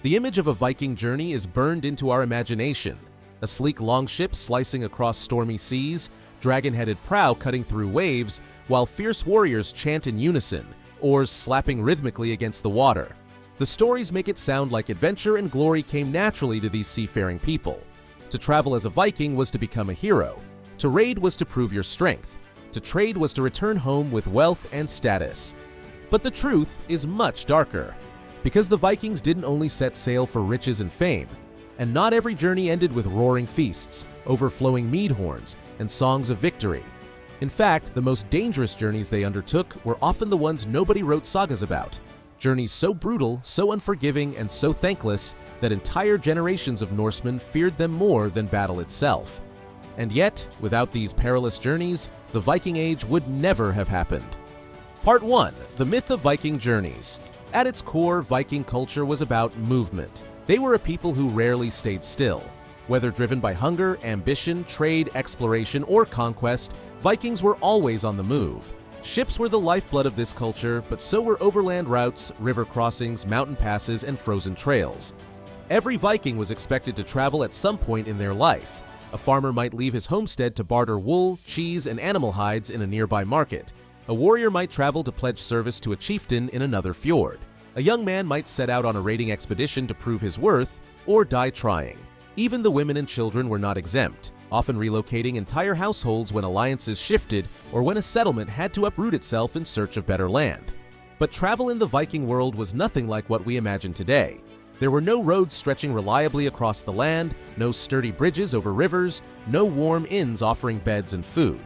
The image of a Viking journey is burned into our imagination. A sleek longship slicing across stormy seas, dragon-headed prow cutting through waves, while fierce warriors chant in unison, oars slapping rhythmically against the water. The stories make it sound like adventure and glory came naturally to these seafaring people. To travel as a Viking was to become a hero. To raid was to prove your strength. To trade was to return home with wealth and status. But the truth is much darker. Because the Vikings didn't only set sail for riches and fame, and not every journey ended with roaring feasts, overflowing mead horns, and songs of victory. In fact, the most dangerous journeys they undertook were often the ones nobody wrote sagas about. Journeys so brutal, so unforgiving, and so thankless that entire generations of Norsemen feared them more than battle itself. And yet, without these perilous journeys, the Viking Age would never have happened. Part 1. The Myth of Viking Journeys. At its core, Viking culture was about movement. They were a people who rarely stayed still. Whether driven by hunger, ambition, trade, exploration, or conquest, Vikings were always on the move. Ships were the lifeblood of this culture, but so were overland routes, river crossings, mountain passes, and frozen trails. Every Viking was expected to travel at some point in their life. A farmer might leave his homestead to barter wool, cheese, and animal hides in a nearby market. A warrior might travel to pledge service to a chieftain in another fjord. A young man might set out on a raiding expedition to prove his worth, or die trying. Even the women and children were not exempt, often relocating entire households when alliances shifted or when a settlement had to uproot itself in search of better land. But travel in the Viking world was nothing like what we imagine today. There were no roads stretching reliably across the land, no sturdy bridges over rivers, no warm inns offering beds and food.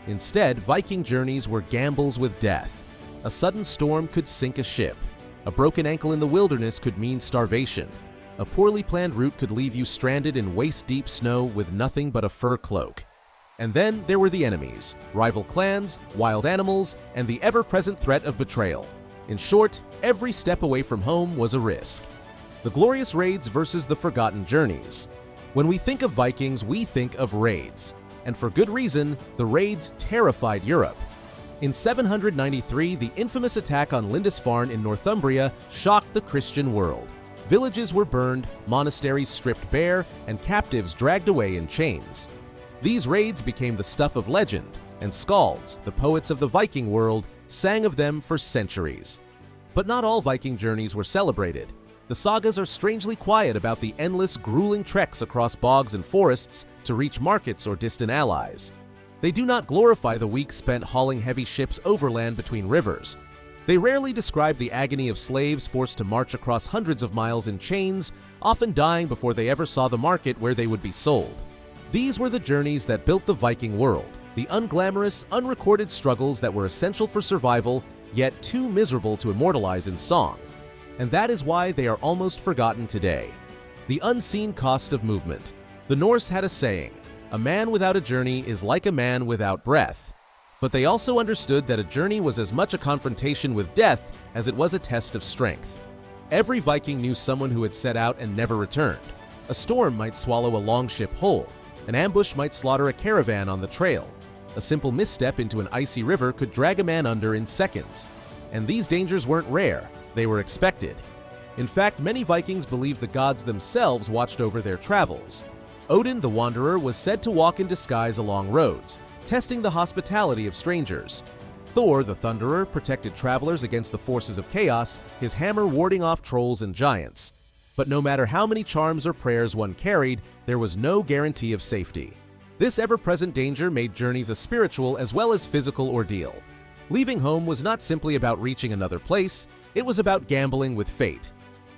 Instead, Viking journeys were gambles with death. A sudden storm could sink a ship. A broken ankle in the wilderness could mean starvation. A poorly planned route could leave you stranded in waist-deep snow with nothing but a fur cloak. And then there were the enemies, rival clans, wild animals, and the ever-present threat of betrayal. In short, every step away from home was a risk. The glorious raids versus the forgotten journeys. When we think of Vikings, we think of raids. And for good reason, the raids terrified Europe. In 793, the infamous attack on Lindisfarne in Northumbria shocked the Christian world. Villages were burned, monasteries stripped bare, and captives dragged away in chains. These raids became the stuff of legend, and skalds, the poets of the Viking world, sang of them for centuries. But not all Viking journeys were celebrated. The sagas are strangely quiet about the endless, grueling treks across bogs and forests to reach markets or distant allies. They do not glorify the weeks spent hauling heavy ships overland between rivers. They rarely describe the agony of slaves forced to march across hundreds of miles in chains, often dying before they ever saw the market where they would be sold. These were the journeys that built the Viking world, the unglamorous, unrecorded struggles that were essential for survival, yet too miserable to immortalize in song. And that is why they are almost forgotten today. The unseen cost of movement. The Norse had a saying, "A man without a journey is like a man without breath." But they also understood that a journey was as much a confrontation with death as it was a test of strength. Every Viking knew someone who had set out and never returned. A storm might swallow a longship whole. An ambush might slaughter a caravan on the trail. A simple misstep into an icy river could drag a man under in seconds. And these dangers weren't rare. They were expected. In fact, many Vikings believed the gods themselves watched over their travels. Odin the Wanderer was said to walk in disguise along roads, testing the hospitality of strangers. Thor the Thunderer protected travelers against the forces of chaos, his hammer warding off trolls and giants. But no matter how many charms or prayers one carried, there was no guarantee of safety. This ever-present danger made journeys a spiritual as well as physical ordeal. Leaving home was not simply about reaching another place, it was about gambling with fate.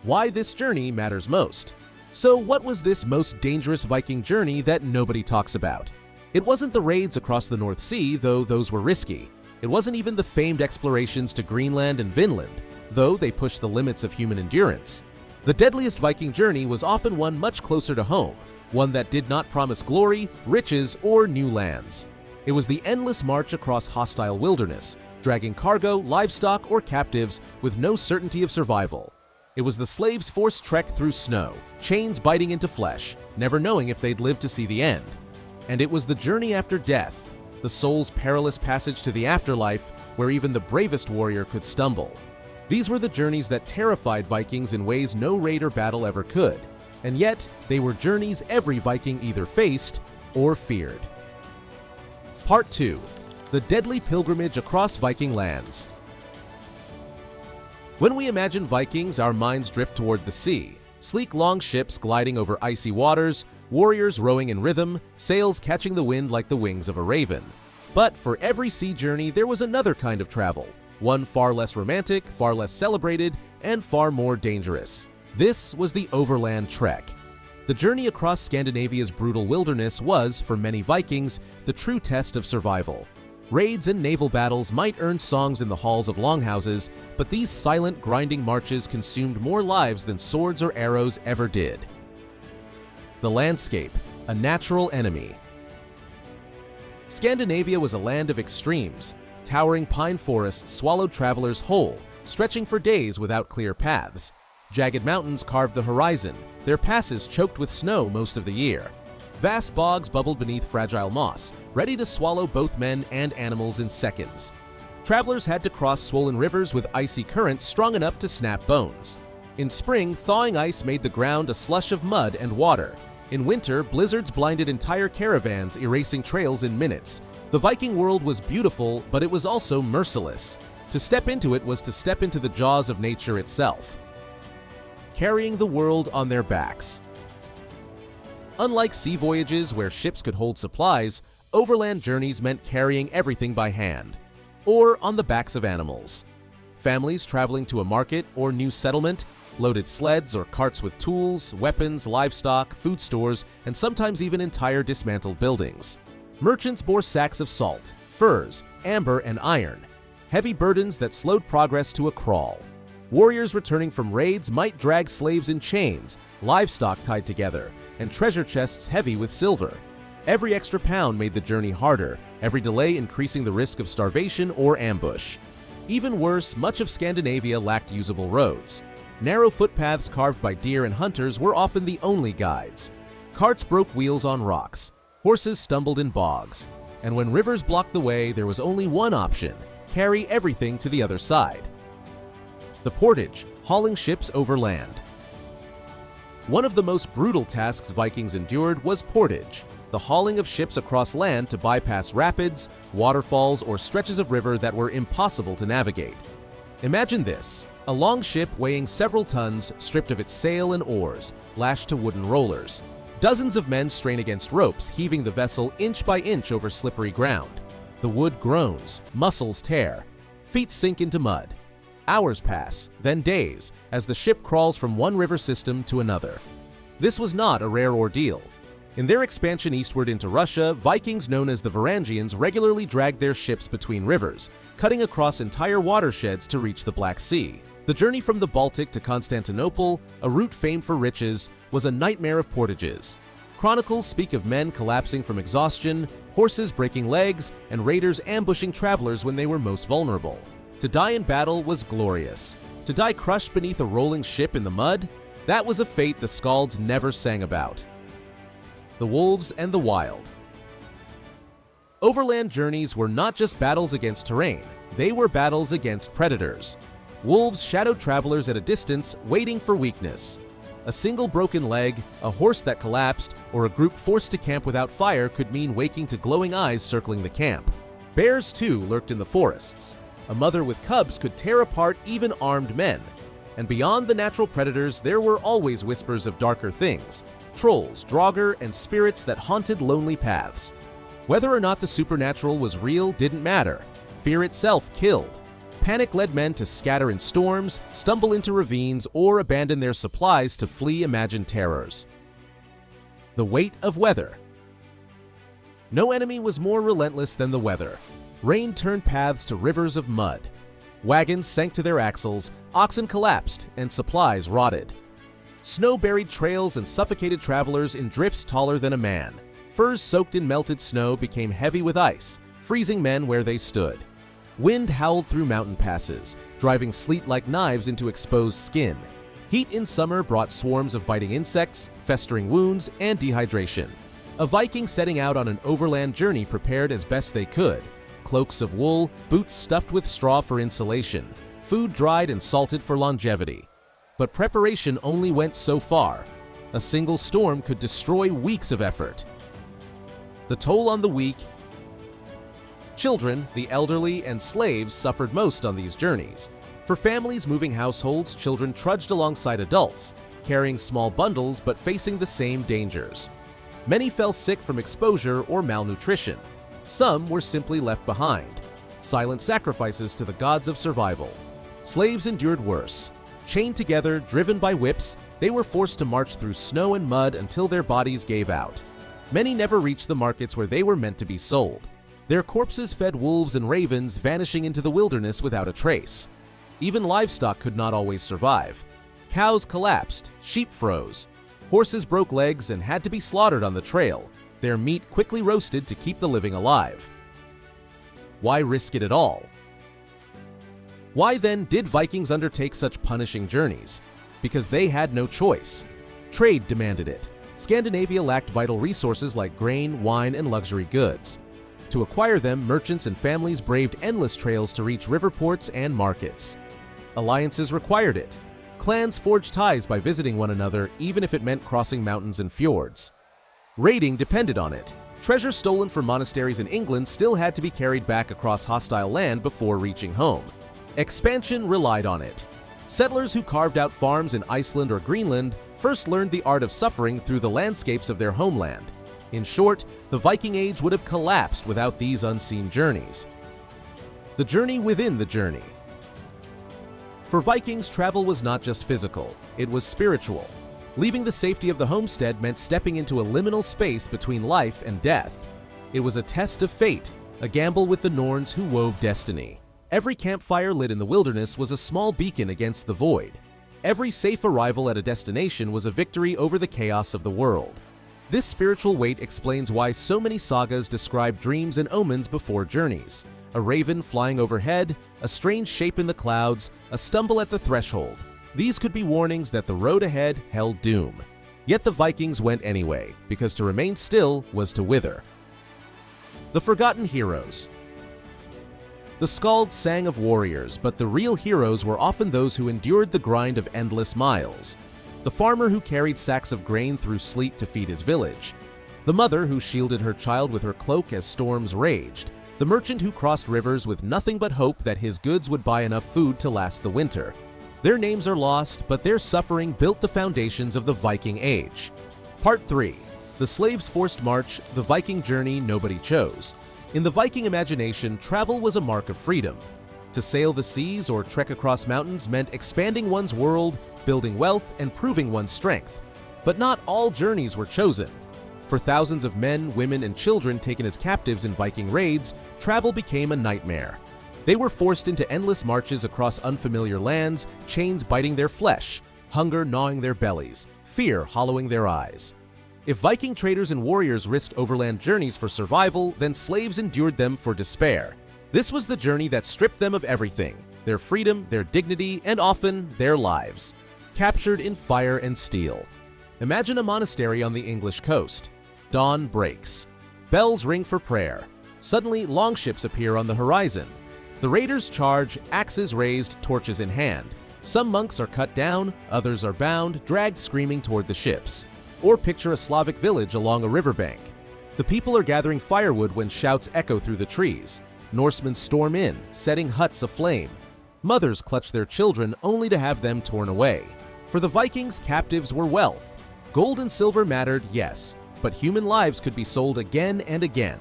Why this journey matters most. So what was this most dangerous Viking journey that nobody talks about? It wasn't the raids across the North Sea, though those were risky. It wasn't even the famed explorations to Greenland and Vinland, though they pushed the limits of human endurance. The deadliest Viking journey was often one much closer to home, one that did not promise glory, riches, or new lands. It was the endless march across hostile wilderness, dragging cargo, livestock, or captives with no certainty of survival. It was the slaves' forced trek through snow, chains biting into flesh, never knowing if they'd live to see the end. And it was the journey after death, the soul's perilous passage to the afterlife, where even the bravest warrior could stumble. These were the journeys that terrified Vikings in ways no raid or battle ever could, and yet they were journeys every Viking either faced or feared. Part 2. The deadly pilgrimage across Viking lands. When we imagine Vikings, our minds drift toward the sea. Sleek long ships gliding over icy waters, warriors rowing in rhythm, sails catching the wind like the wings of a raven. But for every sea journey, there was another kind of travel, one far less romantic, far less celebrated, and far more dangerous. This was the overland trek. The journey across Scandinavia's brutal wilderness was, for many Vikings, the true test of survival. Raids and naval battles might earn songs in the halls of longhouses, but these silent, grinding marches consumed more lives than swords or arrows ever did. The landscape, a natural enemy. Scandinavia was a land of extremes. Towering pine forests swallowed travelers whole, stretching for days without clear paths. Jagged mountains carved the horizon, their passes choked with snow most of the year. Vast bogs bubbled beneath fragile moss, ready to swallow both men and animals in seconds. Travelers had to cross swollen rivers with icy currents strong enough to snap bones. In spring, thawing ice made the ground a slush of mud and water. In winter, blizzards blinded entire caravans, erasing trails in minutes. The Viking world was beautiful, but it was also merciless. To step into it was to step into the jaws of nature itself. Carrying the world on their backs. Unlike sea voyages where ships could hold supplies, overland journeys meant carrying everything by hand, or on the backs of animals. Families traveling to a market or new settlement loaded sleds or carts with tools, weapons, livestock, food stores, and sometimes even entire dismantled buildings. Merchants bore sacks of salt, furs, amber, and iron, heavy burdens that slowed progress to a crawl. Warriors returning from raids might drag slaves in chains, livestock tied together, and treasure chests heavy with silver. Every extra pound made the journey harder, every delay increasing the risk of starvation or ambush. Even worse, much of Scandinavia lacked usable roads. Narrow footpaths carved by deer and hunters were often the only guides. Carts broke wheels on rocks, horses stumbled in bogs, and when rivers blocked the way, there was only one option: carry everything to the other side. The portage, hauling ships over land. One of the most brutal tasks Vikings endured was portage, the hauling of ships across land to bypass rapids, waterfalls, or stretches of river that were impossible to navigate. Imagine this: a long ship weighing several tons, stripped of its sail and oars, lashed to wooden rollers. Dozens of men strain against ropes, heaving the vessel inch by inch over slippery ground. The wood groans, muscles tear, feet sink into mud. Hours pass, then days, as the ship crawls from one river system to another. This was not a rare ordeal. In their expansion eastward into Russia, Vikings known as the Varangians regularly dragged their ships between rivers, cutting across entire watersheds to reach the Black Sea. The journey from the Baltic to Constantinople, a route famed for riches, was a nightmare of portages. Chronicles speak of men collapsing from exhaustion, horses breaking legs, and raiders ambushing travelers when they were most vulnerable. To die in battle was glorious. To die crushed beneath a rolling ship in the mud? That was a fate the Skalds never sang about. The wolves and the wild. Overland journeys were not just battles against terrain, they were battles against predators. Wolves shadowed travelers at a distance, waiting for weakness. A single broken leg, a horse that collapsed, or a group forced to camp without fire could mean waking to glowing eyes circling the camp. Bears, too, lurked in the forests. A mother with cubs could tear apart even armed men. And beyond the natural predators, there were always whispers of darker things: trolls, draugr, and spirits that haunted lonely paths. Whether or not the supernatural was real didn't matter. Fear itself killed. Panic led men to scatter in storms, stumble into ravines, or abandon their supplies to flee imagined terrors. The weight of weather. No enemy was more relentless than the weather. Rain turned paths to rivers of mud. Wagons sank to their axles, oxen collapsed, and supplies rotted. Snow buried trails and suffocated travelers in drifts taller than a man. Furs soaked in melted snow became heavy with ice, freezing men where they stood. Wind howled through mountain passes, driving sleet like knives into exposed skin. Heat in summer brought swarms of biting insects, festering wounds, and dehydration. A Viking setting out on an overland journey prepared as best they could. Cloaks of wool, boots stuffed with straw for insulation, food dried and salted for longevity. But preparation only went so far. A single storm could destroy weeks of effort. The toll on the weak, children, the elderly, and slaves suffered most on these journeys. For families moving households, children trudged alongside adults, carrying small bundles but facing the same dangers. Many fell sick from exposure or malnutrition. Some were simply left behind, silent sacrifices to the gods of survival. Slaves endured worse. Chained together, driven by whips, they were forced to march through snow and mud until their bodies gave out. Many never reached the markets where they were meant to be sold. Their corpses fed wolves and ravens, vanishing into the wilderness without a trace. Even livestock could not always survive. Cows collapsed, sheep froze. Horses broke legs and had to be slaughtered on the trail, their meat quickly roasted to keep the living alive. Why risk it at all? Why then did Vikings undertake such punishing journeys? Because they had no choice. Trade demanded it. Scandinavia lacked vital resources like grain, wine, and luxury goods. To acquire them, merchants and families braved endless trails to reach river ports and markets. Alliances required it. Clans forged ties by visiting one another, even if it meant crossing mountains and fjords. Raiding depended on it. Treasure stolen from monasteries in England still had to be carried back across hostile land before reaching home. Expansion relied on it. Settlers who carved out farms in Iceland or Greenland first learned the art of suffering through the landscapes of their homeland. In short, the Viking Age would have collapsed without these unseen journeys. The journey within the journey. For Vikings, travel was not just physical, it was spiritual. Leaving the safety of the homestead meant stepping into a liminal space between life and death. It was a test of fate, a gamble with the Norns who wove destiny. Every campfire lit in the wilderness was a small beacon against the void. Every safe arrival at a destination was a victory over the chaos of the world. This spiritual weight explains why so many sagas describe dreams and omens before journeys. A raven flying overhead, a strange shape in the clouds, a stumble at the threshold. These could be warnings that the road ahead held doom. Yet the Vikings went anyway, because to remain still was to wither. The forgotten heroes. The skalds sang of warriors, but the real heroes were often those who endured the grind of endless miles. The farmer who carried sacks of grain through sleet to feed his village. The mother who shielded her child with her cloak as storms raged. The merchant who crossed rivers with nothing but hope that his goods would buy enough food to last the winter. Their names are lost, but their suffering built the foundations of the Viking Age. Part 3. The slaves' forced march, the Viking journey nobody chose. In the Viking imagination, travel was a mark of freedom. To sail the seas or trek across mountains meant expanding one's world, building wealth, and proving one's strength. But not all journeys were chosen. For thousands of men, women, and children taken as captives in Viking raids, travel became a nightmare. They were forced into endless marches across unfamiliar lands, chains biting their flesh, hunger gnawing their bellies, fear hollowing their eyes. If Viking traders and warriors risked overland journeys for survival, then slaves endured them for despair. This was the journey that stripped them of everything: their freedom, their dignity, and often their lives. Captured in fire and steel. Imagine a monastery on the English coast. Dawn breaks. Bells ring for prayer. Suddenly, longships appear on the horizon. The raiders charge, axes raised, torches in hand. Some monks are cut down, others are bound, dragged screaming toward the ships. Or picture a Slavic village along a riverbank. The people are gathering firewood when shouts echo through the trees. Norsemen storm in, setting huts aflame. Mothers clutch their children only to have them torn away. For the Vikings, captives were wealth. Gold and silver mattered, yes, but human lives could be sold again and again.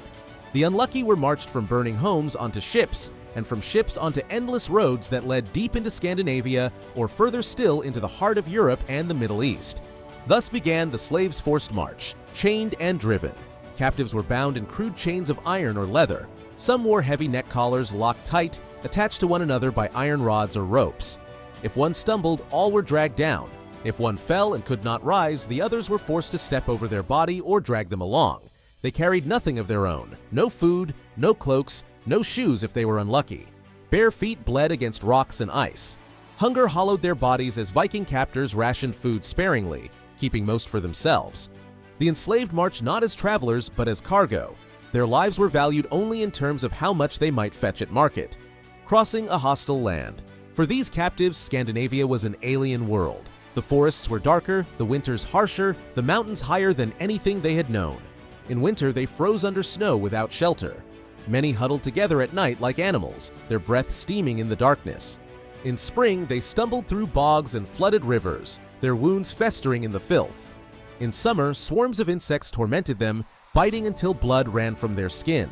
The unlucky were marched from burning homes onto ships, and from ships onto endless roads that led deep into Scandinavia or further still into the heart of Europe and the Middle East. Thus began the slaves' forced march, chained and driven. Captives were bound in crude chains of iron or leather. Some wore heavy neck collars locked tight, attached to one another by iron rods or ropes. If one stumbled, all were dragged down. If one fell and could not rise, the others were forced to step over their body or drag them along. They carried nothing of their own: no food, no cloaks, no shoes if they were unlucky. Bare feet bled against rocks and ice. Hunger hollowed their bodies as Viking captors rationed food sparingly, keeping most for themselves. The enslaved marched not as travelers, but as cargo. Their lives were valued only in terms of how much they might fetch at market. Crossing a hostile land. For these captives, Scandinavia was an alien world. The forests were darker, the winters harsher, the mountains higher than anything they had known. In winter, they froze under snow without shelter. Many huddled together at night like animals, their breath steaming in the darkness. In spring, they stumbled through bogs and flooded rivers, their wounds festering in the filth. In summer, swarms of insects tormented them, biting until blood ran from their skin.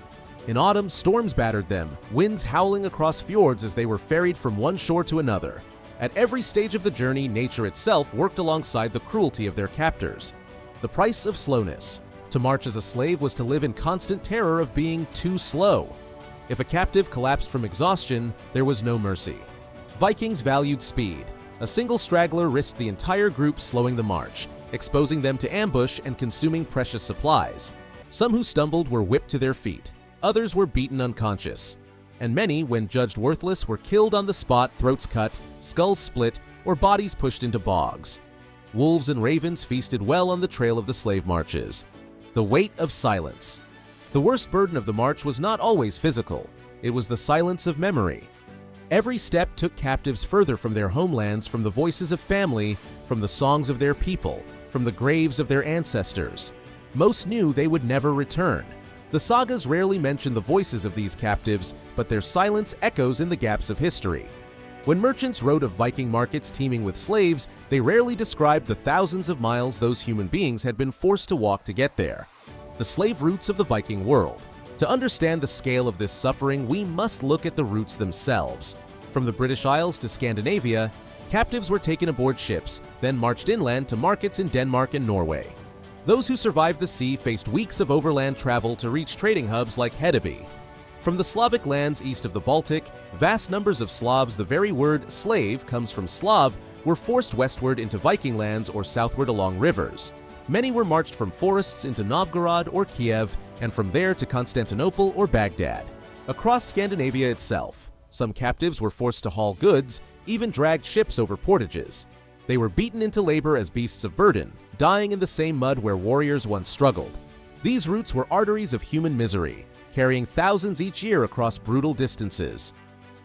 In autumn, storms battered them, winds howling across fjords as they were ferried from one shore to another. At every stage of the journey, nature itself worked alongside the cruelty of their captors. The price of slowness. To march as a slave was to live in constant terror of being too slow. If a captive collapsed from exhaustion, there was no mercy. Vikings valued speed. A single straggler risked the entire group slowing the march, exposing them to ambush and consuming precious supplies. Some who stumbled were whipped to their feet. Others were beaten unconscious. And many, when judged worthless, were killed on the spot, throats cut, skulls split, or bodies pushed into bogs. Wolves and ravens feasted well on the trail of the slave marches. The weight of silence. The worst burden of the march was not always physical. It was the silence of memory. Every step took captives further from their homelands, from the voices of family, from the songs of their people, from the graves of their ancestors. Most knew they would never return. The sagas rarely mention the voices of these captives, but their silence echoes in the gaps of history. When merchants wrote of Viking markets teeming with slaves, they rarely described the thousands of miles those human beings had been forced to walk to get there. The slave routes of the Viking world. To understand the scale of this suffering, we must look at the routes themselves. From the British Isles to Scandinavia, captives were taken aboard ships, then marched inland to markets in Denmark and Norway. Those who survived the sea faced weeks of overland travel to reach trading hubs like Hedeby. From the Slavic lands east of the Baltic, vast numbers of Slavs, the very word slave comes from Slav, were forced westward into Viking lands or southward along rivers. Many were marched from forests into Novgorod or Kiev, and from there to Constantinople or Baghdad. Across Scandinavia itself, some captives were forced to haul goods, even dragged ships over portages. They were beaten into labor as beasts of burden, dying in the same mud where warriors once struggled. These routes were arteries of human misery, carrying thousands each year across brutal distances.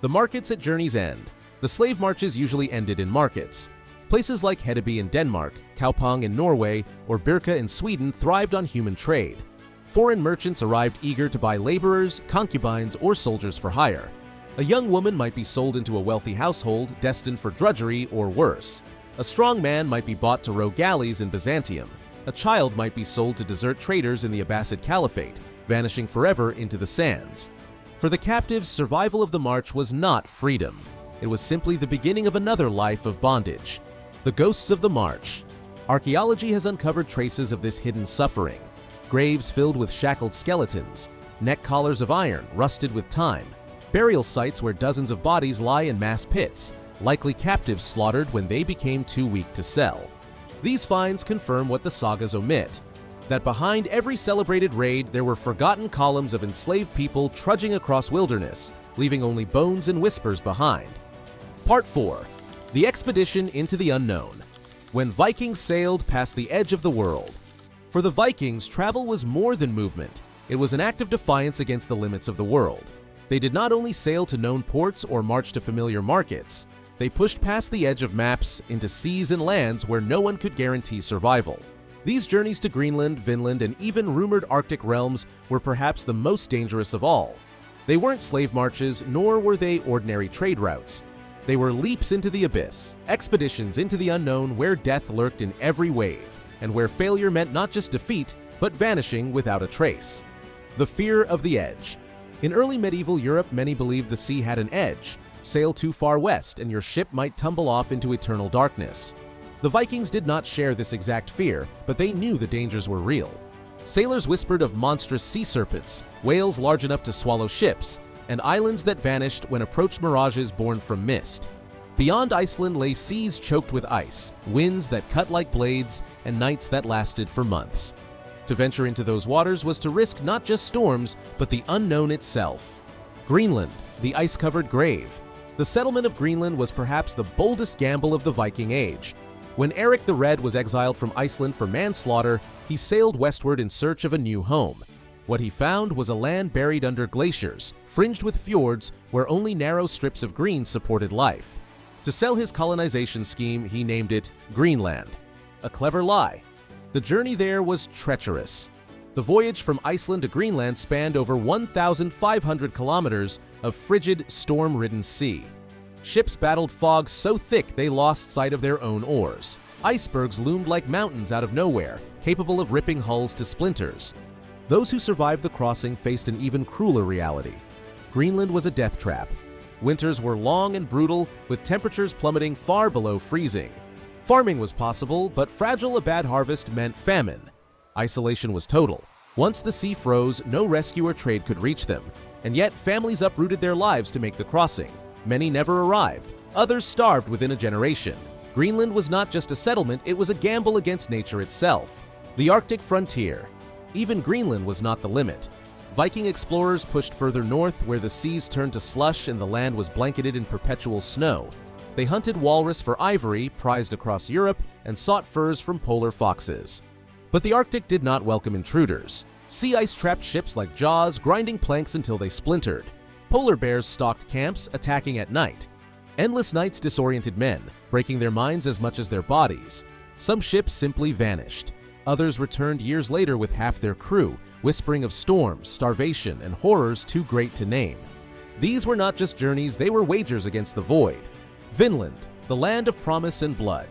The markets at journey's end. The slave marches usually ended in markets. Places like Hedeby in Denmark, Kaupang in Norway, or Birka in Sweden thrived on human trade. Foreign merchants arrived eager to buy laborers, concubines, or soldiers for hire. A young woman might be sold into a wealthy household destined for drudgery or worse. A strong man might be bought to row galleys in Byzantium. A child might be sold to desert traders in the Abbasid Caliphate, vanishing forever into the sands. For the captives, survival of the march was not freedom. It was simply the beginning of another life of bondage. The ghosts of the march. Archaeology has uncovered traces of this hidden suffering. Graves filled with shackled skeletons, neck collars of iron rusted with time, burial sites where dozens of bodies lie in mass pits, likely captives slaughtered when they became too weak to sell. These finds confirm what the sagas omit, that behind every celebrated raid there were forgotten columns of enslaved people trudging across wilderness, leaving only bones and whispers behind. Part 4. The Expedition into the Unknown. When Vikings sailed past the edge of the world. For the Vikings, travel was more than movement. It was an act of defiance against the limits of the world. They did not only sail to known ports or march to familiar markets. They pushed past the edge of maps into seas and lands where no one could guarantee survival. These journeys to Greenland, Vinland, and even rumored Arctic realms were perhaps the most dangerous of all. They weren't slave marches, nor were they ordinary trade routes. They were leaps into the abyss, expeditions into the unknown where death lurked in every wave, and where failure meant not just defeat, but vanishing without a trace. The fear of the edge. In early medieval Europe, many believed the sea had an edge. Sail too far west and your ship might tumble off into eternal darkness. The Vikings did not share this exact fear, but they knew the dangers were real. Sailors whispered of monstrous sea serpents, whales large enough to swallow ships, and islands that vanished when approached mirages born from mist. Beyond Iceland lay seas choked with ice, winds that cut like blades, and nights that lasted for months. To venture into those waters was to risk not just storms, but the unknown itself. Greenland, the ice-covered grave. The settlement of Greenland was perhaps the boldest gamble of the Viking Age. When Eric the Red was exiled from Iceland for manslaughter, he sailed westward in search of a new home. What he found was a land buried under glaciers, fringed with fjords where only narrow strips of green supported life. To sell his colonization scheme, he named it Greenland. A clever lie. The journey there was treacherous. The voyage from Iceland to Greenland spanned over 1,500 kilometers of frigid, storm-ridden sea. Ships battled fog so thick they lost sight of their own oars. Icebergs loomed like mountains out of nowhere, capable of ripping hulls to splinters. Those who survived the crossing faced an even crueler reality. Greenland was a death trap. Winters were long and brutal, with temperatures plummeting far below freezing. Farming was possible, but fragile a bad harvest meant famine. Isolation was total. Once the sea froze, no rescue or trade could reach them, and yet families uprooted their lives to make the crossing. Many never arrived. Others starved within a generation. Greenland was not just a settlement, it was a gamble against nature itself. The Arctic frontier. Even Greenland was not the limit. Viking explorers pushed further north, where the seas turned to slush and the land was blanketed in perpetual snow. They hunted walrus for ivory, prized across Europe, and sought furs from polar foxes. But the Arctic did not welcome intruders. Sea ice trapped ships like Jaws, grinding planks until they splintered. Polar bears stalked camps, attacking at night. Endless nights disoriented men, breaking their minds as much as their bodies. Some ships simply vanished. Others returned years later with half their crew, whispering of storms, starvation, and horrors too great to name. These were not just journeys, they were wagers against the void. Vinland, the land of promise and blood.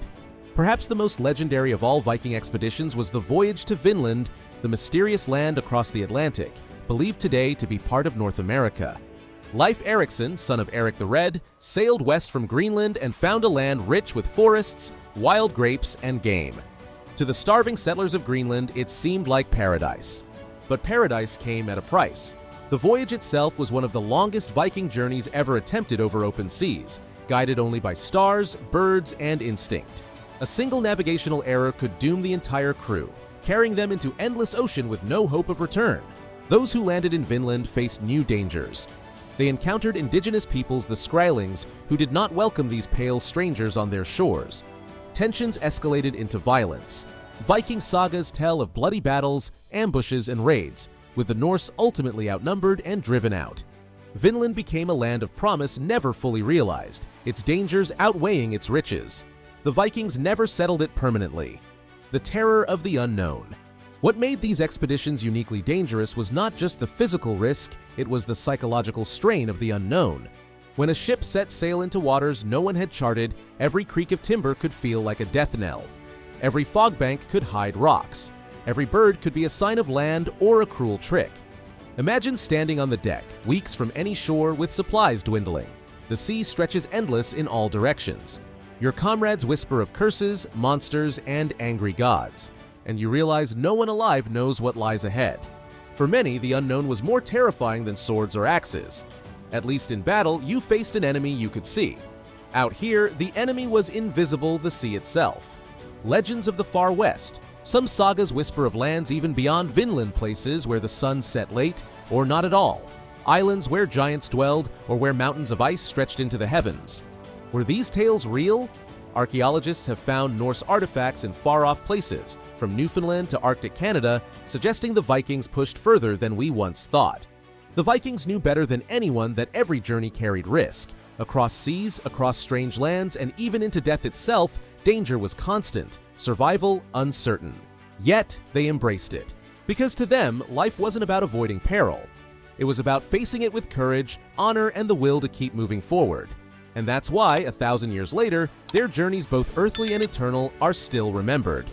Perhaps the most legendary of all Viking expeditions was the voyage to Vinland, the mysterious land across the Atlantic, believed today to be part of North America. Leif Erikson, son of Eric the Red, sailed west from Greenland and found a land rich with forests, wild grapes, and game. To the starving settlers of Greenland, it seemed like paradise. But paradise came at a price. The voyage itself was one of the longest Viking journeys ever attempted over open seas, guided only by stars, birds, and instinct. A single navigational error could doom the entire crew, carrying them into endless ocean with no hope of return. Those who landed in Vinland faced new dangers. They encountered indigenous peoples, the Skrælings, who did not welcome these pale strangers on their shores. Tensions escalated into violence. Viking sagas tell of bloody battles, ambushes, and raids, with the Norse ultimately outnumbered and driven out. Vinland became a land of promise never fully realized, its dangers outweighing its riches. The Vikings never settled it permanently. The terror of the unknown. What made these expeditions uniquely dangerous was not just the physical risk, it was the psychological strain of the unknown. When a ship set sail into waters no one had charted, every creak of timber could feel like a death knell. Every fog bank could hide rocks. Every bird could be a sign of land or a cruel trick. Imagine standing on the deck, weeks from any shore with supplies dwindling. The sea stretches endless in all directions. Your comrades whisper of curses, monsters, and angry gods. And you realize no one alive knows what lies ahead. For many, the unknown was more terrifying than swords or axes. At least in battle, you faced an enemy you could see. Out here, the enemy was invisible, the sea itself. Legends of the far west. Some sagas whisper of lands even beyond Vinland, places where the sun set late, or not at all. Islands where giants dwelled, or where mountains of ice stretched into the heavens. Were these tales real? Archaeologists have found Norse artifacts in far-off places, from Newfoundland to Arctic Canada, suggesting the Vikings pushed further than we once thought. The Vikings knew better than anyone that every journey carried risk. Across seas, across strange lands, and even into death itself, danger was constant, survival uncertain. Yet, they embraced it. Because to them, life wasn't about avoiding peril. It was about facing it with courage, honor, and the will to keep moving forward. And that's why, 1,000 years later, their journeys, both earthly and eternal, are still remembered.